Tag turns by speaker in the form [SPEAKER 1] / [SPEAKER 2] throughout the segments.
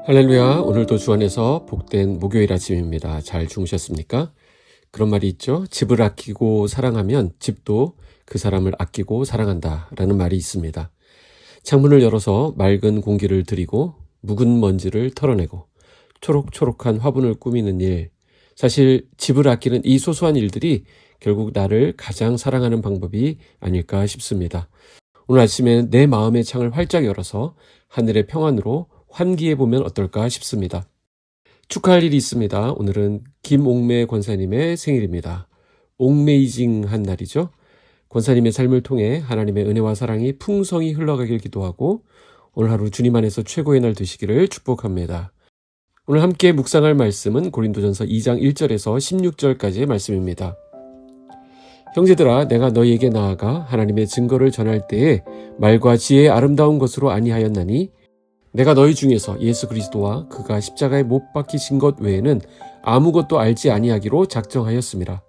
[SPEAKER 1] 할렐루야. 오늘도 주 안에서 복된 목요일 아침입니다. 잘 주무셨습니까? 그런 말이 있죠. 집을 아끼고 사랑하면 집도 그 사람을 아끼고 사랑한다 라는 말이 있습니다. 창문을 열어서 맑은 공기를 들이고 묵은 먼지를 털어내고 초록초록한 화분을 꾸미는 일, 사실 집을 아끼는 이 소소한 일들이 결국 나를 가장 사랑하는 방법이 아닐까 싶습니다. 오늘 아침에 내 마음의 창을 활짝 열어서 하늘의 평안으로 환기해보면 어떨까 싶습니다. 축하할 일이 있습니다. 오늘은 김옥매 권사님의 생일입니다. 옥메이징한 날이죠. 권사님의 삶을 통해 하나님의 은혜와 사랑이 풍성히 흘러가길 기도하고 오늘 하루 주님 안에서 최고의 날 되시기를 축복합니다. 오늘 함께 묵상할 말씀은 고린도전서 2장 1절에서 16절까지의 말씀입니다. 형제들아, 내가 너희에게 나아가 하나님의 증거를 전할 때에 말과 지혜의 아름다운 것으로 아니하였나니 내가 너희 중에서 예수 그리스도와 그가 십자가에 못 박히신 것 외에는 아무것도 알지 아니하기로 작정하였습니다.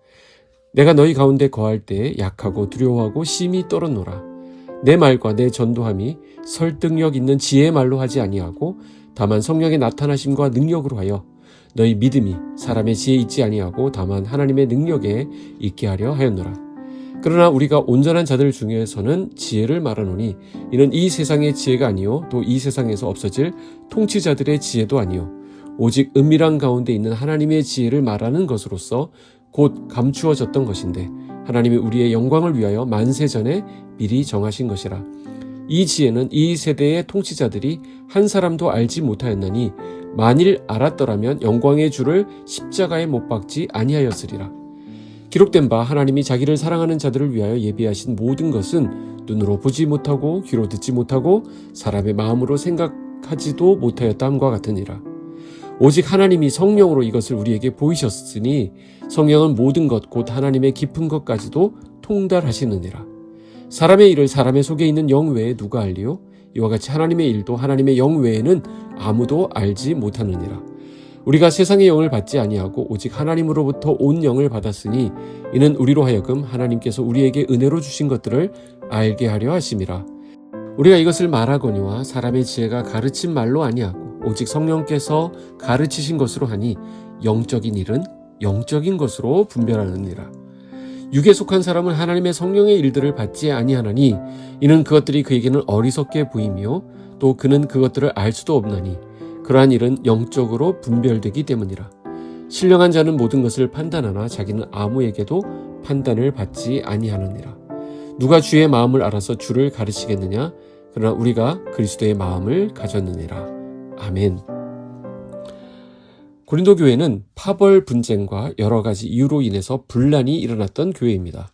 [SPEAKER 1] 내가 너희 가운데 거할 때에 약하고 두려워하고 심히 떨었노라. 내 말과 내 전도함이 설득력 있는 지혜의 말로 하지 아니하고 다만 성령의 나타나심과 능력으로 하여 너희 믿음이 사람의 지혜에 있지 아니하고 다만 하나님의 능력에 있게 하려 하였노라. 그러나 우리가 온전한 자들 중에서는 지혜를 말하노니 이는 이 세상의 지혜가 아니요 또 이 세상에서 없어질 통치자들의 지혜도 아니요 오직 은밀한 가운데 있는 하나님의 지혜를 말하는 것으로서 곧 감추어졌던 것인데 하나님이 우리의 영광을 위하여 만세 전에 미리 정하신 것이라. 이 지혜는 이 세대의 통치자들이 한 사람도 알지 못하였나니 만일 알았더라면 영광의 주를 십자가에 못 박지 아니하였으리라. 기록된 바 하나님이 자기를 사랑하는 자들을 위하여 예비하신 모든 것은 눈으로 보지 못하고 귀로 듣지 못하고 사람의 마음으로 생각하지도 못하였다함과 같으니라. 오직 하나님이 성령으로 이것을 우리에게 보이셨으니 성령은 모든 것 곧 하나님의 깊은 것까지도 통달하시느니라. 사람의 일을 사람의 속에 있는 영 외에 누가 알리요? 이와 같이 하나님의 일도 하나님의 영 외에는 아무도 알지 못하느니라. 우리가 세상의 영을 받지 아니하고 오직 하나님으로부터 온 영을 받았으니 이는 우리로 하여금 하나님께서 우리에게 은혜로 주신 것들을 알게 하려 하심이라. 우리가 이것을 말하거니와 사람의 지혜가 가르친 말로 아니하고 오직 성령께서 가르치신 것으로 하니 영적인 일은 영적인 것으로 분별하느니라. 육에 속한 사람은 하나님의 성령의 일들을 받지 아니하나니 이는 그것들이 그에게는 어리석게 보이며 또 그는 그것들을 알 수도 없나니 그러한 일은 영적으로 분별되기 때문이라. 신령한 자는 모든 것을 판단하나 자기는 아무에게도 판단을 받지 아니하느니라. 누가 주의 마음을 알아서 주를 가르치겠느냐? 그러나 우리가 그리스도의 마음을 가졌느니라. 아멘. 고린도 교회는 파벌 분쟁과 여러 가지 이유로 인해서 분란이 일어났던 교회입니다.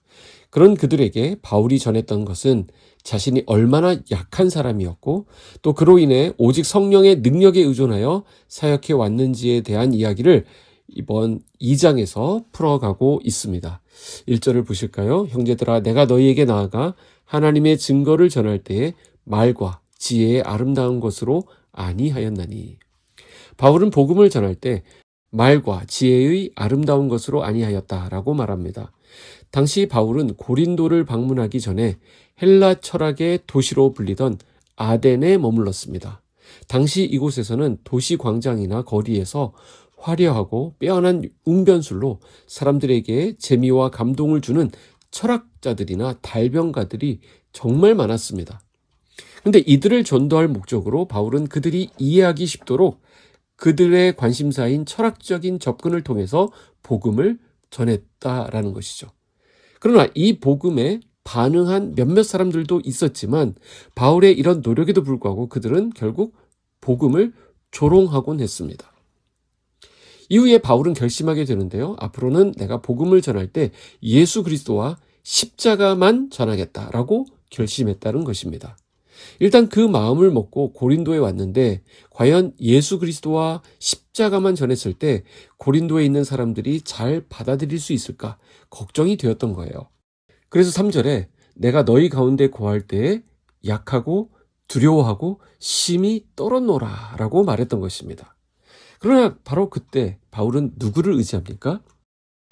[SPEAKER 1] 그런 그들에게 바울이 전했던 것은 자신이 얼마나 약한 사람이었고 또 그로 인해 오직 성령의 능력에 의존하여 사역해 왔는지에 대한 이야기를 이번 2장에서 풀어가고 있습니다. 1절을 보실까요? 형제들아, 내가 너희에게 나아가 하나님의 증거를 전할 때에 말과 지혜의 아름다운 것으로 아니하였나니. 바울은 복음을 전할 때 말과 지혜의 아름다운 것으로 아니하였다라고 말합니다. 당시 바울은 고린도를 방문하기 전에 헬라 철학의 도시로 불리던 아덴에 머물렀습니다. 당시 이곳에서는 도시 광장이나 거리에서 화려하고 빼어난 웅변술로 사람들에게 재미와 감동을 주는 철학자들이나 달병가들이 정말 많았습니다. 그런데 이들을 전도할 목적으로 바울은 그들이 이해하기 쉽도록 그들의 관심사인 철학적인 접근을 통해서 복음을 전했다라는 것이죠. 그러나 이 복음에 반응한 몇몇 사람들도 있었지만 바울의 이런 노력에도 불구하고 그들은 결국 복음을 조롱하곤 했습니다. 이후에 바울은 결심하게 되는데요. 앞으로는 내가 복음을 전할 때 예수 그리스도와 십자가만 전하겠다라고 결심했다는 것입니다. 일단 그 마음을 먹고 고린도에 왔는데 과연 예수 그리스도와 십자가만 전했을 때 고린도에 있는 사람들이 잘 받아들일 수 있을까 걱정이 되었던 거예요. 그래서 3절에 내가 너희 가운데 거할 때에 약하고 두려워하고 심히 떨었노라 라고 말했던 것입니다. 그러나 바로 그때 바울은 누구를 의지합니까?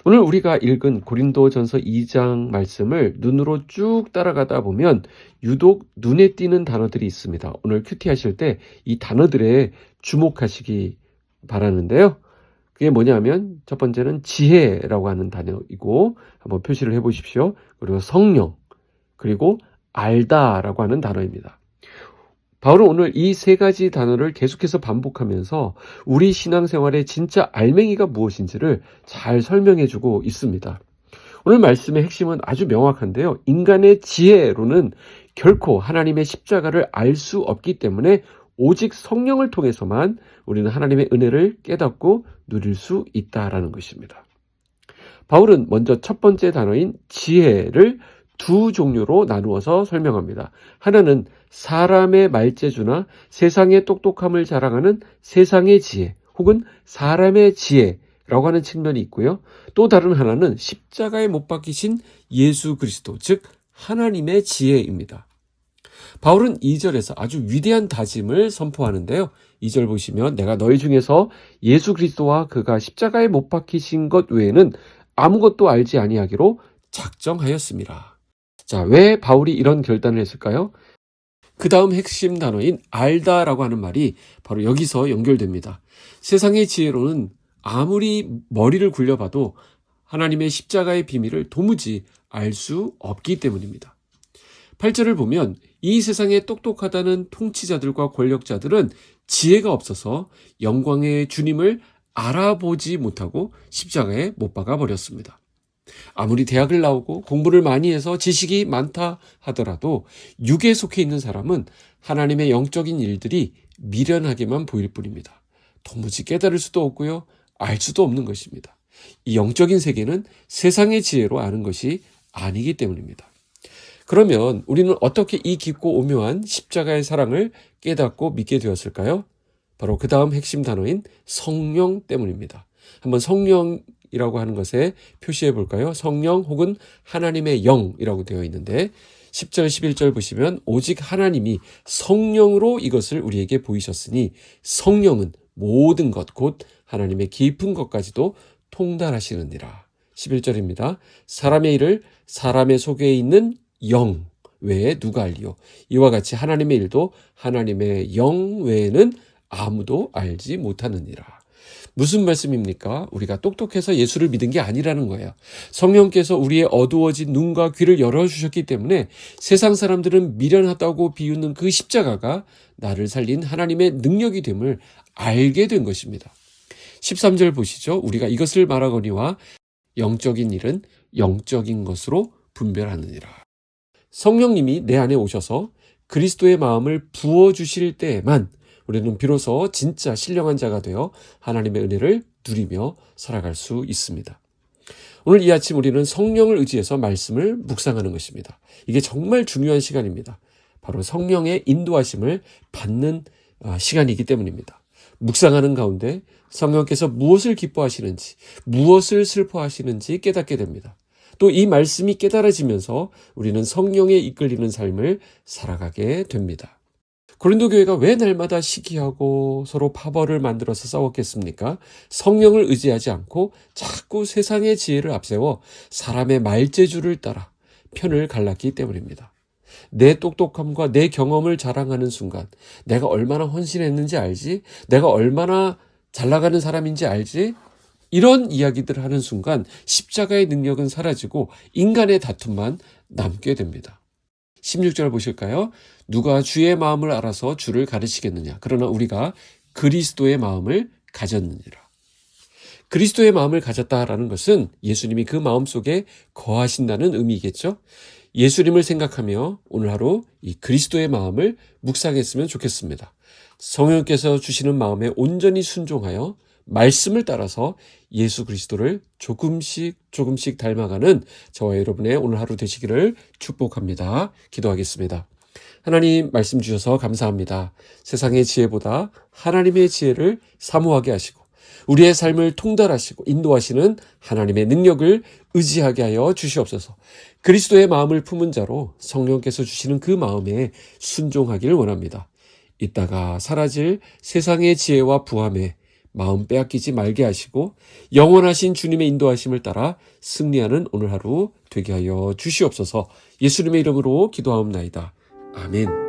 [SPEAKER 1] 오늘 우리가 읽은 고린도전서 2장 말씀을 눈으로 쭉 따라가다 보면 유독 눈에 띄는 단어들이 있습니다. 오늘 큐티 하실 때 이 단어들에 주목하시기 바라는데요. 그게 뭐냐면 첫 번째는 지혜라고 하는 단어이고 한번 표시를 해보십시오. 그리고 성령, 그리고 알다라고 하는 단어입니다. 바울은 오늘 이 세 가지 단어를 계속해서 반복하면서 우리 신앙생활의 진짜 알맹이가 무엇인지를 잘 설명해주고 있습니다. 오늘 말씀의 핵심은 아주 명확한데요. 인간의 지혜로는 결코 하나님의 십자가를 알 수 없기 때문에 오직 성령을 통해서만 우리는 하나님의 은혜를 깨닫고 누릴 수 있다라는 것입니다. 바울은 먼저 첫 번째 단어인 지혜를 두 종류로 나누어서 설명합니다. 하나는 사람의 말재주나 세상의 똑똑함을 자랑하는 세상의 지혜 혹은 사람의 지혜라고 하는 측면이 있고요. 또 다른 하나는 십자가에 못 박히신 예수 그리스도, 즉 하나님의 지혜입니다. 바울은 2절에서 아주 위대한 다짐을 선포하는데요. 2절 보시면 내가 너희 중에서 예수 그리스도와 그가 십자가에 못 박히신 것 외에는 아무것도 알지 아니하기로 작정하였습니다. 자, 왜 바울이 이런 결단을 했을까요? 그 다음 핵심 단어인 알다라고 하는 말이 바로 여기서 연결됩니다. 세상의 지혜로는 아무리 머리를 굴려봐도 하나님의 십자가의 비밀을 도무지 알 수 없기 때문입니다. 8절을 보면 이 세상에 똑똑하다는 통치자들과 권력자들은 지혜가 없어서 영광의 주님을 알아보지 못하고 십자가에 못 박아 버렸습니다. 아무리 대학을 나오고 공부를 많이 해서 지식이 많다 하더라도 육에 속해 있는 사람은 하나님의 영적인 일들이 미련하게만 보일 뿐입니다. 도무지 깨달을 수도 없고요. 알 수도 없는 것입니다. 이 영적인 세계는 세상의 지혜로 아는 것이 아니기 때문입니다. 그러면 우리는 어떻게 이 깊고 오묘한 십자가의 사랑을 깨닫고 믿게 되었을까요? 바로 그 다음 핵심 단어인 성령 때문입니다. 한번 성령이라고 하는 것에 표시해 볼까요? 성령 혹은 하나님의 영이라고 되어 있는데 10절 11절 보시면 오직 하나님이 성령으로 이것을 우리에게 보이셨으니 성령은 모든 것 곧 하나님의 깊은 것까지도 통달하시느니라. 11절입니다. 사람의 일을 사람의 속에 있는 영 외에 누가 알리요? 이와 같이 하나님의 일도 하나님의 영 외에는 아무도 알지 못하느니라. 무슨 말씀입니까? 우리가 똑똑해서 예수를 믿은 게 아니라는 거예요. 성령께서 우리의 어두워진 눈과 귀를 열어주셨기 때문에 세상 사람들은 미련하다고 비웃는 그 십자가가 나를 살린 하나님의 능력이 됨을 알게 된 것입니다. 13절 보시죠. 우리가 이것을 말하거니와 영적인 일은 영적인 것으로 분별하느니라. 성령님이 내 안에 오셔서 그리스도의 마음을 부어주실 때에만 우리는 비로소 진짜 신령한 자가 되어 하나님의 은혜를 누리며 살아갈 수 있습니다. 오늘 이 아침 우리는 성령을 의지해서 말씀을 묵상하는 것입니다. 이게 정말 중요한 시간입니다. 바로 성령의 인도하심을 받는 시간이기 때문입니다. 묵상하는 가운데 성령께서 무엇을 기뻐하시는지, 무엇을 슬퍼하시는지 깨닫게 됩니다. 또 이 말씀이 깨달아지면서 우리는 성령에 이끌리는 삶을 살아가게 됩니다. 고린도 교회가 왜 날마다 시기하고 서로 파벌을 만들어서 싸웠겠습니까? 성령을 의지하지 않고 자꾸 세상의 지혜를 앞세워 사람의 말재주를 따라 편을 갈랐기 때문입니다. 내 똑똑함과 내 경험을 자랑하는 순간 내가 얼마나 헌신했는지 알지? 내가 얼마나 잘 나가는 사람인지 알지? 이런 이야기들을 하는 순간 십자가의 능력은 사라지고 인간의 다툼만 남게 됩니다. 16절 보실까요? 누가 주의 마음을 알아서 주를 가르치겠느냐. 그러나 우리가 그리스도의 마음을 가졌느니라. 그리스도의 마음을 가졌다라는 것은 예수님이 그 마음속에 거하신다는 의미겠죠. 예수님을 생각하며 오늘 하루 이 그리스도의 마음을 묵상했으면 좋겠습니다. 성령께서 주시는 마음에 온전히 순종하여 말씀을 따라서 예수 그리스도를 조금씩 닮아가는 저와 여러분의 오늘 하루 되시기를 축복합니다. 기도하겠습니다. 하나님 말씀 주셔서 감사합니다. 세상의 지혜보다 하나님의 지혜를 사모하게 하시고 우리의 삶을 통달하시고 인도하시는 하나님의 능력을 의지하게 하여 주시옵소서. 그리스도의 마음을 품은 자로 성령께서 주시는 그 마음에 순종하기를 원합니다. 이따가 사라질 세상의 지혜와 부함에 마음 빼앗기지 말게 하시고 영원하신 주님의 인도하심을 따라 승리하는 오늘 하루 되게 하여 주시옵소서. 예수님의 이름으로 기도하옵나이다. 아멘.